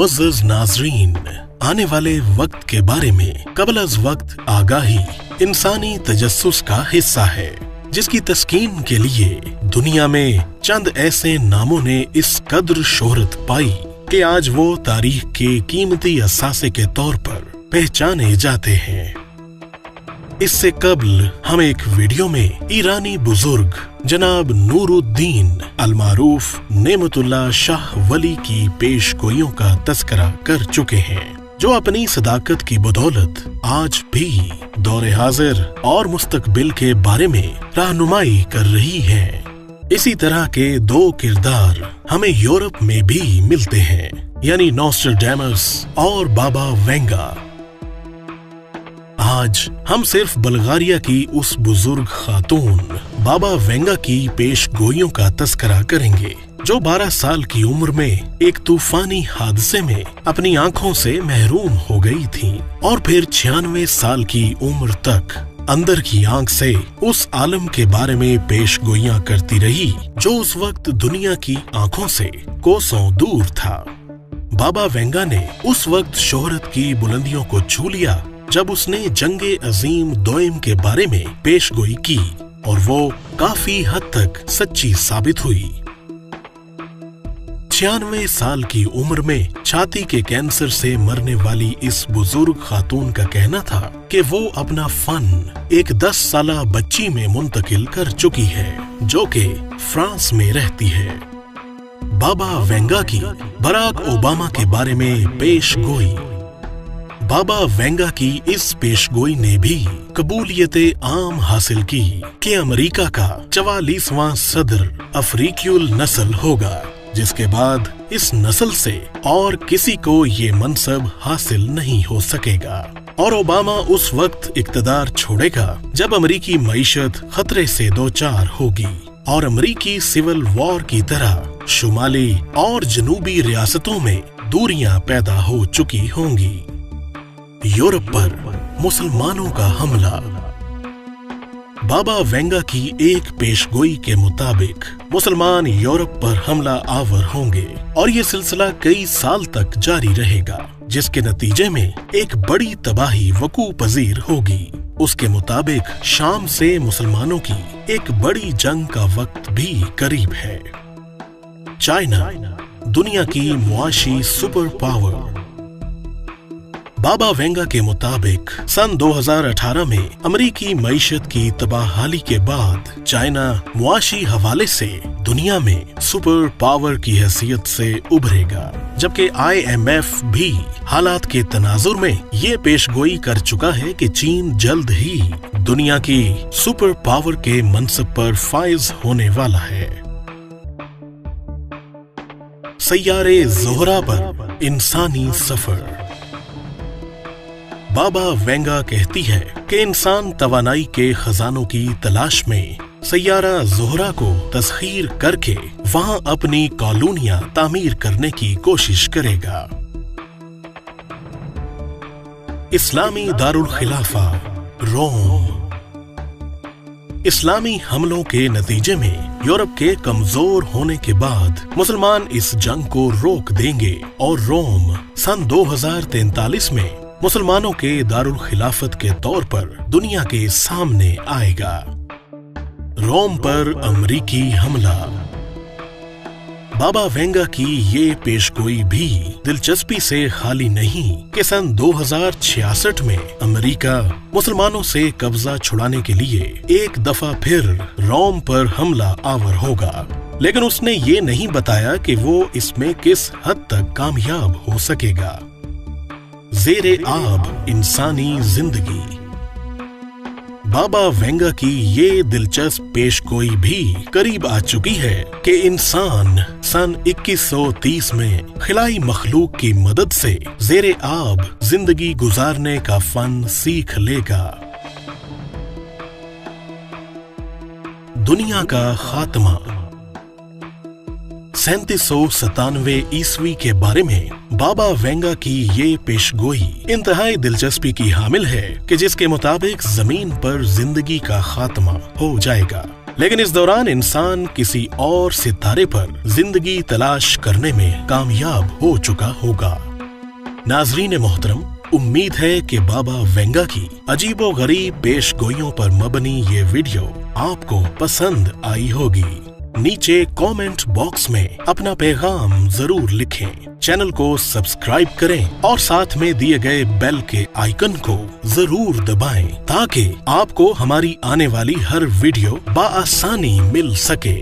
मुअज़्ज़ज़ नाज़रीन, आने वाले वक्त के बारे में कबल अज़ वक्त आगाही इंसानी तजस्सुस का हिस्सा है, जिसकी तस्कीन के लिए दुनिया में चंद ऐसे नामों ने इस कद्र शोहरत पाई कि आज वो तारीख के कीमती असासे के तौर पर पहचाने जाते हैं। इससे कबल हम एक वीडियो में ईरानी बुजुर्ग जनाब नूरुद्दीन अल-मारूफ नेमतुल्लाह शाह वली की पेशगोइयों का तज़किरा कर चुके हैं, जो अपनी सदाकत की बदौलत आज भी दौरे हाजिर और मुस्तकबिल के बारे में रहनुमाई कर रही हैं। इसी तरह के दो किरदार हमें यूरोप में भी मिलते हैं, यानी नॉस्ट्राडेमस और बाबा वेंगा। आज हम सिर्फ बल्गारिया की उस बुजुर्ग खातून बाबा वेंगा की पेशगोइयों का तज़किरा करेंगे, जो 12 साल की उम्र में एक तूफानी हादसे में अपनी आंखों से महरूम हो गई थीं और फिर 96 साल की उम्र तक अंदर की आंख से उस आलम के बारे में पेशगोइयां करती रही जो उस वक्त दुनिया की आंखों से कोसों दूर था। बाबा वेंगा ने उस वक्त शोहरत की बुलंदियों को छू लिया जब उसने जंगे अजीम दोयम के बारे में पेशगोई की, और वो काफी हद तक सच्ची साबित हुई। 96 साल की उम्र में छाती के कैंसर से मरने वाली इस बुजुर्ग खातून का कहना था कि वो अपना फन एक 10 साला बच्ची में मुंतकिल कर चुकी है, जो कि फ्रांस में रहती है। बाबा वेंगा की बराक ओबामा के बारे में पेशगोई। बाबा वेंगा की इस पेशगोई ने भी कबूलियत आम हासिल की कि अमेरिका का 44वां सदर अफ्रीकियुल नस्ल होगा, जिसके बाद इस नस्ल से और किसी को ये मनसब हासिल नहीं हो सकेगा। और ओबामा उस वक्त इक़्तिदार छोड़ेगा जब अमेरिकी मईशत खतरे से दोचार होगी और अमेरिकी सिविल वॉर की तरह शुमाली और जनूबी रियासतों में दूरियां पैदा हो चुकी होंगी। यूरोप पर मुसलमानों का हमला। बाबा वेंगा की एक पेशगोई के मुताबिक मुसलमान यूरोप पर हमला आवर होंगे और ये सिलसिला कई साल तक जारी रहेगा, जिसके नतीजे में एक बड़ी तबाही वकू पजीर होगी। उसके मुताबिक शाम से मुसलमानों की एक बड़ी जंग का वक्त भी करीब है। चाइना, दुनिया की मुआशी सुपर पावर। बाबा वेंगा के मुताबिक सन 2018 में अमेरिकी मईशत की तबाहाली के बाद चाइना मुआशी हवाले से दुनिया में सुपर पावर की हैसियत से उभरेगा, जबकि IMF भी हालात के तनाजुर में ये पेशगोई कर चुका है कि चीन जल्द ही दुनिया की सुपर पावर के मनसब पर फाइज होने वाला है। सैयारे ज़ोहरा पर इंसानी सफर। बाबा वेंगा कहती है कि इंसान तवानाई के खजानों की तलाश में सैयारा ज़ोहरा को तस्खीर करके वहां अपनी कॉलोनियां तामीर करने की कोशिश करेगा। इस्लामी दारुल खिलाफा रोम। इस्लामी हमलों के नतीजे में यूरोप के कमजोर होने के बाद मुसलमान इस जंग को रोक देंगे और रोम सन 2043 में मुसलमानों के दारुल खिलाफत के तौर पर दुनिया के सामने आएगा। रोम पर अमरीकी हमला। बाबा वेंगा की ये पेशगोई भी दिलचस्पी से खाली नहीं कि सन 2066 में अमेरिका मुसलमानों से कब्जा छुड़ाने के लिए एक दफा फिर रोम पर हमला आवर होगा, लेकिन उसने ये नहीं बताया कि वो इसमें किस हद तक कामयाब हो सकेगा। ज़ेरे आब इंसानी जिंदगी। बाबा वेंगा की ये दिलचस्प पेशगोई भी करीब आ चुकी है कि इंसान सन 2130 में खिलाई मखलूक की मदद से ज़ेरे आब जिंदगी गुजारने का फन सीख लेगा। दुनिया का खात्मा। 3797 ईस्वी के बारे में बाबा वेंगा की ये पेशगोई इंतहाई दिलचस्पी की हामिल है कि जिसके मुताबिक जमीन पर जिंदगी का खात्मा हो जाएगा, लेकिन इस दौरान इंसान किसी और सितारे पर जिंदगी तलाश करने में कामयाब हो चुका होगा। नाजरीन मोहतरम, उम्मीद है कि बाबा वेंगा की अजीबो गरीब पेश गोइयों पर मबनी ये वीडियो आपको पसंद आई होगी। नीचे कमेंट बॉक्स में अपना पैगाम जरूर लिखें, चैनल को सब्सक्राइब करें और साथ में दिए गए बेल के आइकन को जरूर दबाएं ताकि आपको हमारी आने वाली हर वीडियो बआसानी मिल सके।